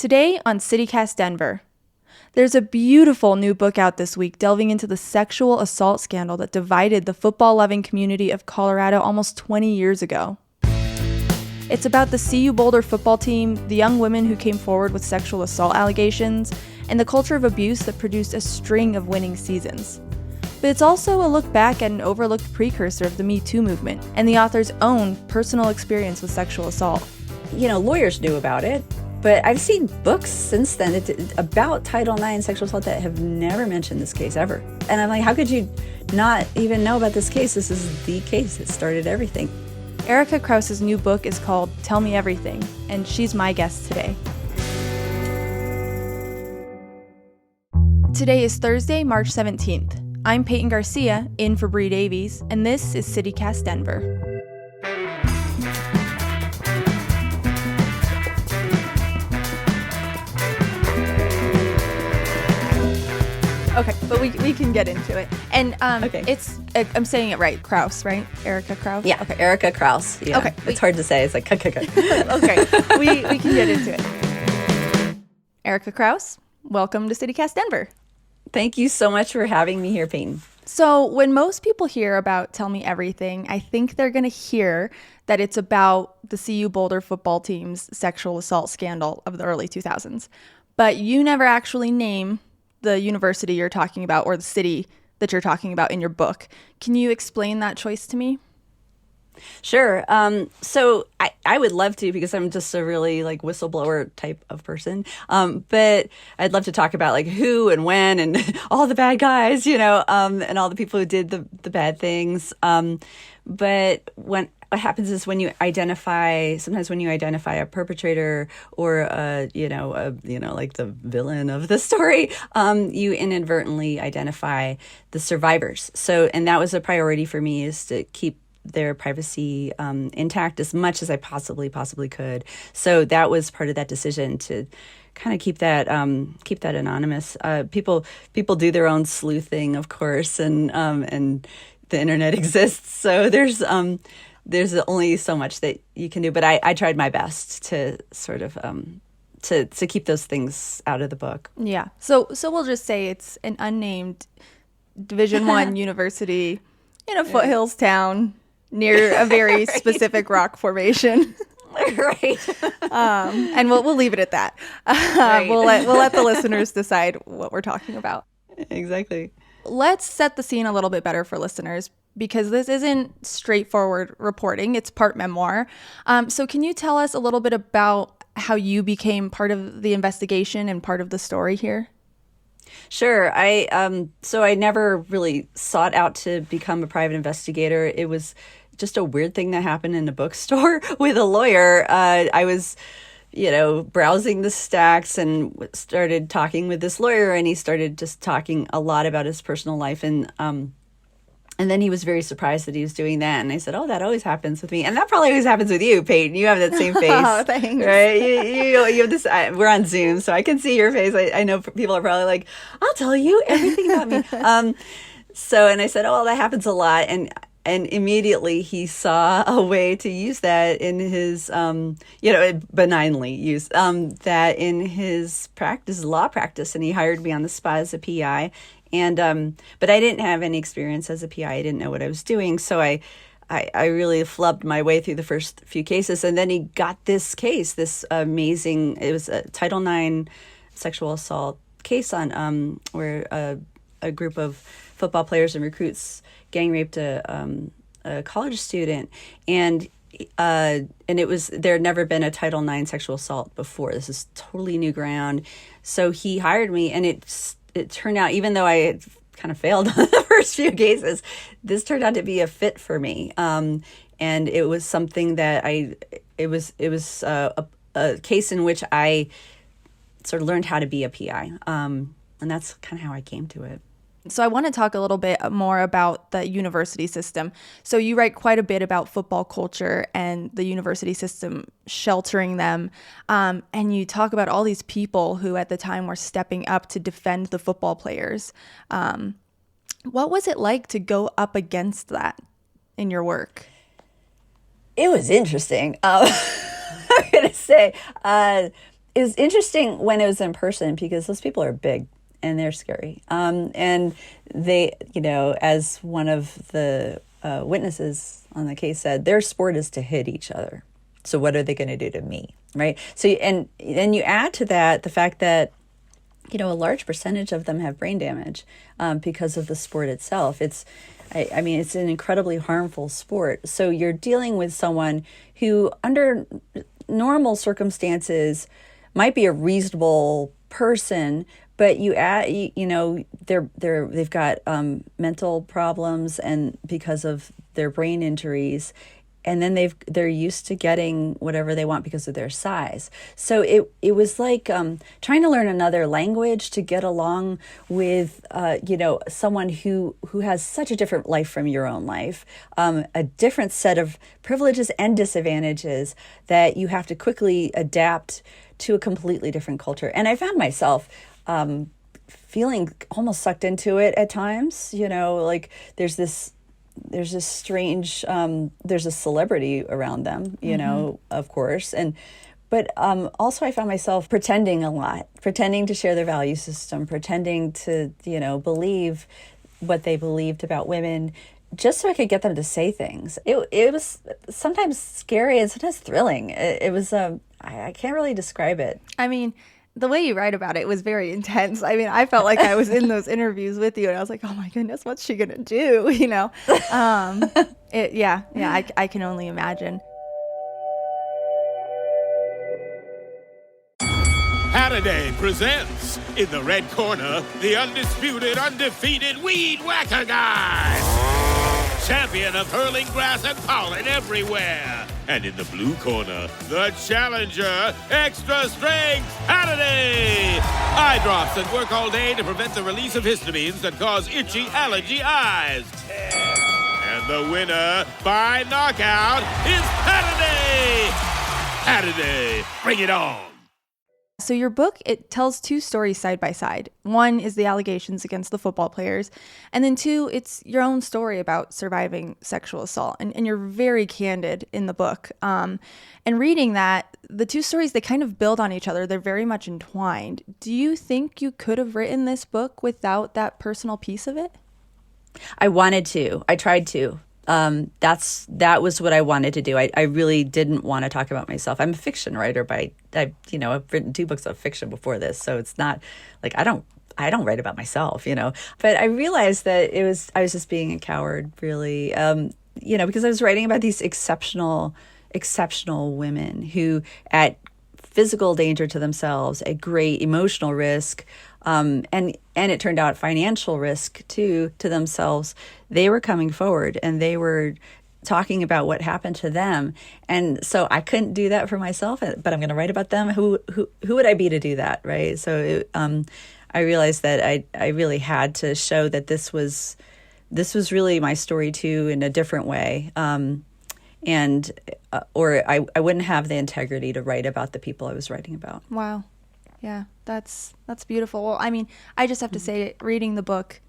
Today on CityCast Denver, there's a beautiful new book out this week delving into the sexual assault scandal that divided the football-loving community of Colorado almost 20 years ago. It's about the CU Boulder football team, the young women who came forward with sexual assault allegations, and the culture of abuse that produced a string of winning seasons. But it's also a look back at an overlooked precursor of the Me Too movement and the author's own personal experience with sexual assault. You know, lawyers knew about it, but I've seen books since then about Title IX sexual assault that have never mentioned this case ever. And I'm like, how could you not even know about this case? This is the case that started everything. Erica Krause's new book is called Tell Me Everything, and she's my guest today. Today is Thursday, March 17th. I'm Peyton Garcia, in for Bree Davies, and this is CityCast Denver. Okay, but we can get into it. And Okay. I'm saying it right, Krause, right? Erica Krause? Yeah, okay. Erica Krause. Yeah. Okay. It's hard to say. It's like, Okay, we can get into it. Erica Krause, welcome to CityCast Denver. Thank you so much for having me here, Peyton. So when most people hear about Tell Me Everything, I think they're going to hear that it's about the CU Boulder football team's sexual assault scandal of the early 2000s. But you never actually name the university you're talking about or the city that you're talking about in your book. Can you explain that choice to me? Sure. So I would love to, because I'm just a really whistleblower type of person. But I'd love to talk about who and when and all the bad guys, and all the people who did the bad things. But what happens is sometimes when you identify a perpetrator or the villain of the story, you inadvertently identify the survivors. And that was a priority for me, is to keep their privacy intact as much as I possibly could. So that was part of that decision, to kind of keep that anonymous. People do their own sleuthing, of course, and the internet exists. So there's only so much that you can do. But I tried my best to sort of to keep those things out of the book. Yeah. So we'll just say it's an unnamed Division I university in a foothills town near a very specific rock formation. Right. And we'll leave it at that. Right. We'll let the listeners decide what we're talking about. Exactly. Let's set the scene a little bit better for listeners, because this isn't straightforward reporting. It's part memoir. So can you tell us a little bit about how you became part of the investigation and part of the story here? Sure. So I never really sought out to become a private investigator. It was just a weird thing that happened in a bookstore with a lawyer. I was, browsing the stacks and started talking with this lawyer, and he started just talking a lot about his personal life. And then he was very surprised that he was doing that. And I said, oh, that always happens with me. And that probably always happens with you, Peyton. You have that same face. Oh, thanks. Right? You have this, we're on Zoom, so I can see your face. I know people are probably like, I'll tell you everything about me. And I said, oh, that happens a lot. And immediately he saw a way to use that in his, benignly use that in his law practice. And he hired me on the spot as a PI. And but I didn't have any experience as a PI. I didn't know what I was doing. So I really flubbed my way through the first few cases. And then he got this case, this amazing, it was a Title IX sexual assault case on where a group of football players and recruits gang raped a college student. And it was, there had never been a Title IX sexual assault before. This is totally new ground. So he hired me, and it turned out, even though I had kind of failed on the first few cases, this turned out to be a fit for me. And it was something that it was a case in which I sort of learned how to be a PI. And that's kind of how I came to it. So I want to talk a little bit more about the university system. So you write quite a bit about football culture and the university system sheltering them. And you talk about all these people who at the time were stepping up to defend the football players. What was it like to go up against that in your work? It was interesting. I'm going to say it was interesting when it was in person because those people are big and they're scary. And they, as one of the witnesses on the case said, their sport is to hit each other. So what are they going to do to me, right? So, and then you add to that the fact that, a large percentage of them have brain damage because of the sport itself. It's an incredibly harmful sport. So you're dealing with someone who, under normal circumstances, might be a reasonable person, but they've got mental problems, and because of their brain injuries, and then they're used to getting whatever they want because of their size. So it was like trying to learn another language to get along with someone who has such a different life from your own life, a different set of privileges and disadvantages that you have to quickly adapt to a completely different culture. And I found myself feeling almost sucked into it at times. Like there's this strange, there's a celebrity around them, of course. But also I found myself pretending a lot, pretending to share their value system, pretending to, believe what they believed about women, just so I could get them to say things. It was sometimes scary and sometimes thrilling. It was, I can't really describe it. I mean, the way you write about it was very intense. I mean, I felt like I was in those interviews with you, and I was like, oh my goodness, what's she gonna do? I can only imagine. Halliday presents, in the red corner, the undisputed, undefeated Weed Whacker Guy, champion of hurling grass and pollen everywhere. And in the blue corner, the challenger, extra strength Halliday. Eye drops that work all day to prevent the release of histamines that cause itchy allergy eyes. And the winner by knockout is Halliday. Halliday, bring it on. So your book, it tells two stories side by side. One is the allegations against the football players, and then two, it's your own story about surviving sexual assault. And you're very candid in the book. And reading that, the two stories, they kind of build on each other. They're very much entwined. Do you think you could have written this book without that personal piece of it? I wanted to. I tried to. That was what I wanted to do. I really didn't want to talk about myself. I'm a fiction writer I've written 2 books of fiction before this, so it's not like I don't write about myself, But I realized that I was just being a coward, really, because I was writing about these exceptional women who, at physical danger to themselves, at great emotional risk, and it turned out financial risk too to themselves, they were coming forward and they were talking about what happened to them. And so I couldn't do that for myself, but I'm going to write about them. Who would I be to do that, right? So I realized that I really had to show that this was really my story too, in a different way. Or I wouldn't have the integrity to write about the people I was writing about. Wow. Yeah, that's beautiful. Well, I mean, I just have to say, reading the book,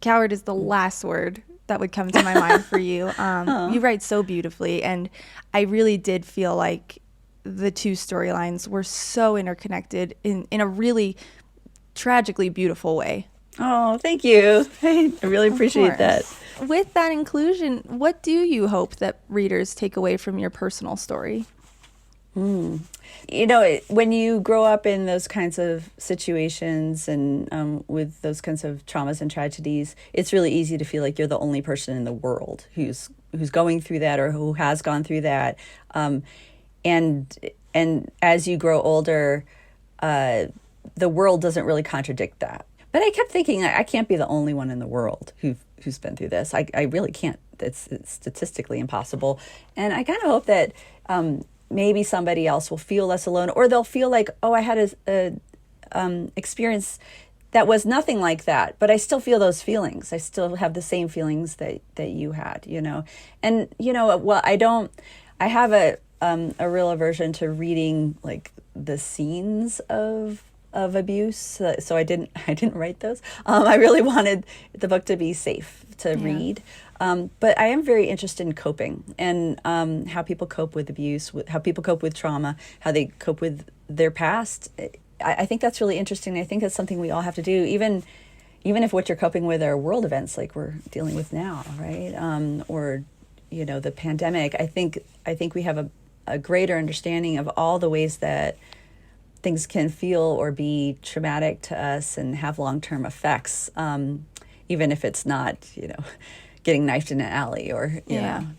coward is the last word that would come to my mind for you. You write so beautifully, and I really did feel like the two storylines were so interconnected in a really tragically beautiful way. Oh, thank you. I really appreciate that. With that inclusion, what do you hope that readers take away from your personal story? When you grow up in those kinds of situations and with those kinds of traumas and tragedies, it's really easy to feel like you're the only person in the world who's going through that or who has gone through that. And as you grow older, the world doesn't really contradict that. But I kept thinking, I can't be the only one in the world who's been through this. I really can't. It's statistically impossible. And I kind of hope that maybe somebody else will feel less alone, or they'll feel like, oh, I had a experience that was nothing like that, but I still feel those feelings. I still have the same feelings that you had, And, well, I have a real aversion to reading like the scenes of abuse, so I didn't write those. I really wanted the book to be safe to read, But I am very interested in coping and how people cope with abuse, how people cope with trauma, how they cope with their past. I think that's really interesting. I think that's something we all have to do, even if what you're coping with are world events like we're dealing with now, right? Or, the pandemic. I think we have a greater understanding of all the ways that things can feel or be traumatic to us and have long-term effects, even if it's not, getting knifed in an alley or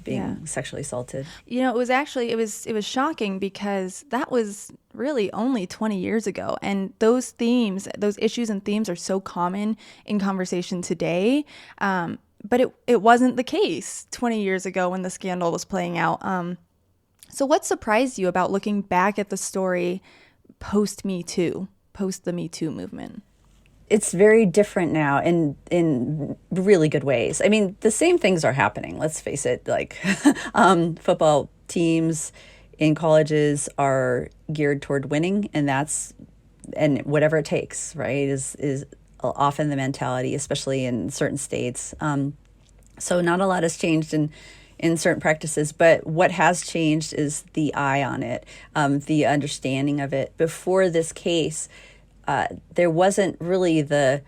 being sexually assaulted. It was shocking because that was really only 20 years ago, and those issues and themes are so common in conversation today. But it wasn't the case 20 years ago when the scandal was playing out. So what surprised you about looking back at the story post the Me Too movement? It's very different now in really good ways. I mean, the same things are happening. Let's face it, like football teams in colleges are geared toward winning, and whatever it takes, right, is often the mentality, especially in certain states. So not a lot has changed in certain practices, but what has changed is the eye on it, the understanding of it. Before this case, there wasn't really the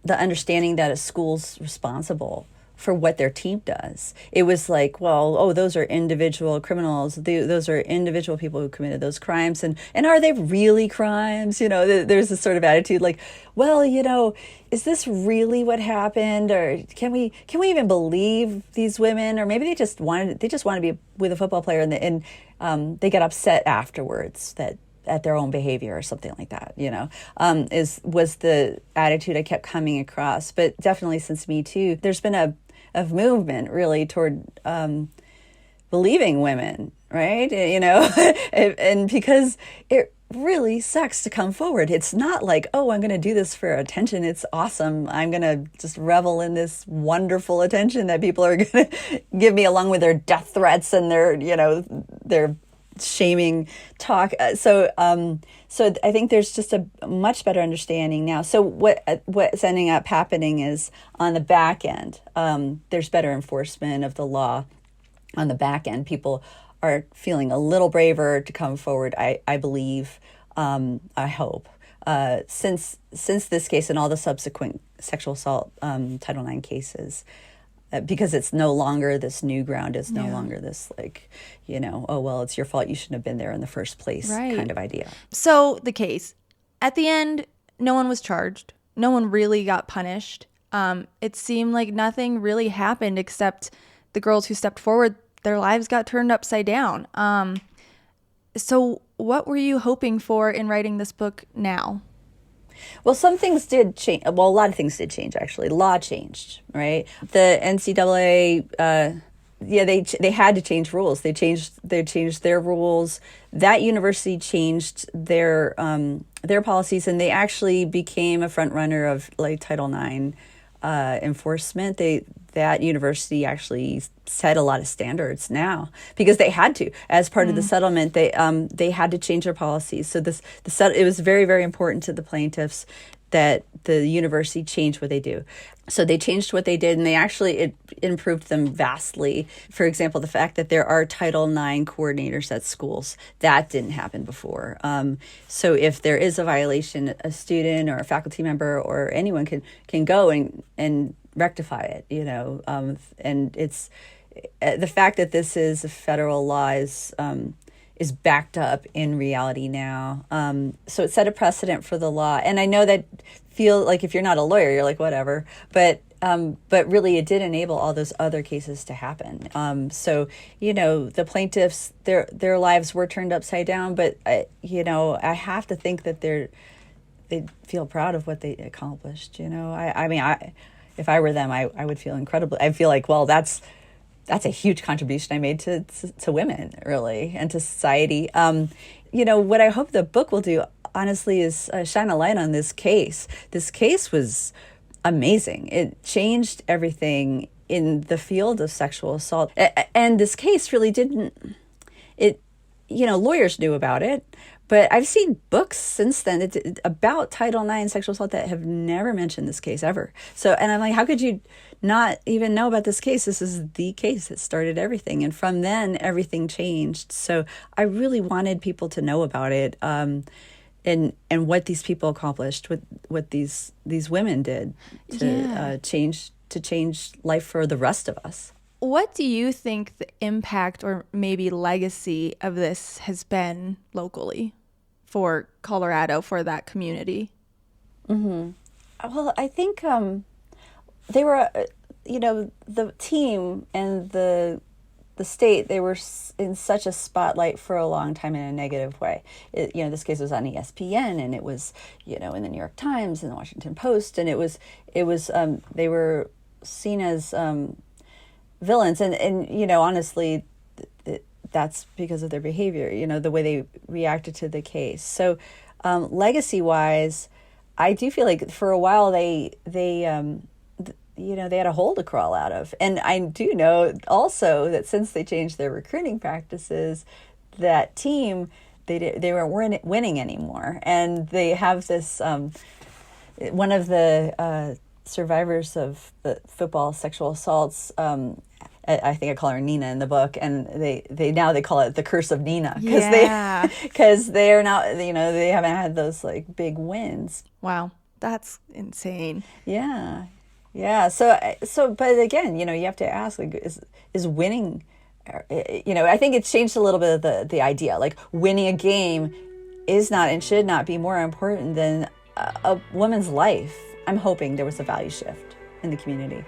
understanding that a school's responsible for what their team does. It was like, well, those are individual criminals. Those are individual people who committed those crimes. And are they really crimes? There's this sort of attitude like, well, is this really what happened? Or can we even believe these women? Or maybe they just want to be with a football player and they get upset afterwards at their own behavior or something like that, was the attitude I kept coming across. But definitely since Me Too, there's been a movement really toward believing women, right? And because it really sucks to come forward. It's not like, I'm going to do this for attention. It's awesome. I'm going to just revel in this wonderful attention that people are going to give me, along with their death threats and their shaming talk. So I think there's just a much better understanding now. So what's ending up happening is on the back end, there's better enforcement of the law. On the back end, people are feeling a little braver to come forward. I believe, I hope, since this case and all the subsequent sexual assault Title IX cases. Because it's no longer this new ground. It's no longer this it's your fault, you shouldn't have been there in the first place, right, kind of idea. So the case, at the end, no one was charged. No one really got punished. It seemed like nothing really happened except the girls who stepped forward, their lives got turned upside down. So what were you hoping for in writing this book now? Well, some things did change. Well, a lot of things did change, actually. Law changed, right? The NCAA, they had to change rules. They changed their rules. That university changed their policies, and they actually became a front runner of like Title IX enforcement. That university actually set a lot of standards now because they had to. As part of the settlement, they had to change their policies. So it was very, very important to the plaintiffs that the university change what they do. So they changed what they did, and it improved them vastly. For example, the fact that there are Title IX coordinators at schools, that didn't happen before. So if there is a violation, a student or a faculty member or anyone can go and rectify it, and it's the fact that this is a federal law is backed up in reality now. So it set a precedent for the law. And I know that feel like if you're not a lawyer, you're like, whatever. But really it did enable all those other cases to happen. So, the plaintiffs, their lives were turned upside down. But, I have to think that they feel proud of what they accomplished. If I were them, I would feel incredible. I feel like, well, that's a huge contribution I made to women, really, and to society. What I hope the book will do, honestly, is shine a light on this case. This case was amazing. It changed everything in the field of sexual assault. And this case really didn't, lawyers knew about it, But I've seen books since then about Title IX sexual assault that have never mentioned this case ever. So, and I'm like, how could you not even know about this case? This is the case that started everything. And from then, everything changed. So I really wanted people to know about it, and what these people accomplished, what these women did to change life for the rest of us. What do you think the impact or maybe legacy of this has been locally for Colorado, for that community? Well, I think they were, the team and the state, they were in such a spotlight for a long time in a negative way. This case was on ESPN, and it was, in the New York Times and the Washington Post, and it was they were seen as villains, and honestly, that's because of their behavior, the way they reacted to the case. So legacy wise, I do feel like for a while they had a hole to crawl out of. And I do know also that since they changed their recruiting practices, that team, they weren't winning anymore. And they have this, one of the survivors of the football sexual assaults, I think I call her Nina in the book, and they call it the curse of Nina, because they're not, they haven't had those like big wins. Wow, that's insane. Yeah. So, but again, you have to ask, like, is winning, I think it's changed a little bit of the idea, like winning a game is not and should not be more important than a woman's life. I'm hoping there was a value shift in the community.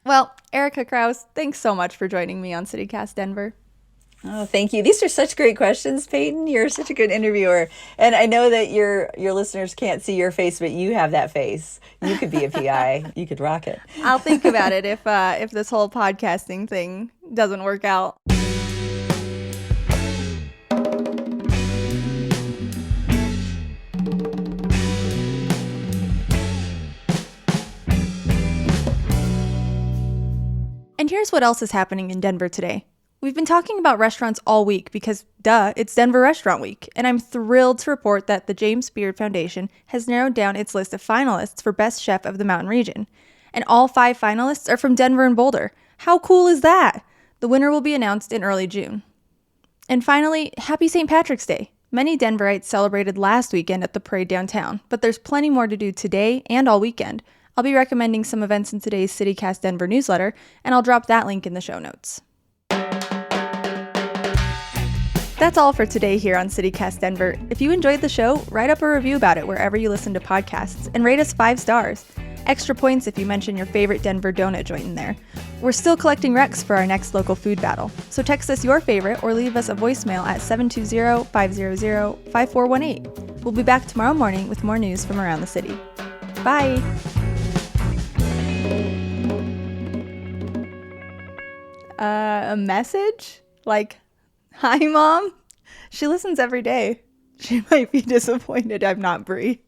Well, Erica Krause, thanks so much for joining me on CityCast Denver. Oh, thank you. These are such great questions, Peyton. You're such a good interviewer. And I know that your listeners can't see your face, but you have that face. You could be a PI. You could rock it. I'll think about it if this whole podcasting thing doesn't work out. And here's what else is happening in Denver today. We've been talking about restaurants all week because, duh, it's Denver Restaurant Week. And I'm thrilled to report that the James Beard Foundation has narrowed down its list of finalists for Best Chef of the Mountain Region. And all 5 finalists are from Denver and Boulder. How cool is that? The winner will be announced in early June. And finally, happy St. Patrick's Day. Many Denverites celebrated last weekend at the parade downtown, but there's plenty more to do today and all weekend. I'll be recommending some events in today's CityCast Denver newsletter, and I'll drop that link in the show notes. That's all for today here on CityCast Denver. If you enjoyed the show, write up a review about it wherever you listen to podcasts, and rate us 5 stars. Extra points if you mention your favorite Denver donut joint in there. We're still collecting recs for our next local food battle, so text us your favorite or leave us a voicemail at 720-500-5418. We'll be back tomorrow morning with more news from around the city. Bye! A message? Like, hi, Mom? She listens every day. She might be disappointed I'm not Brie.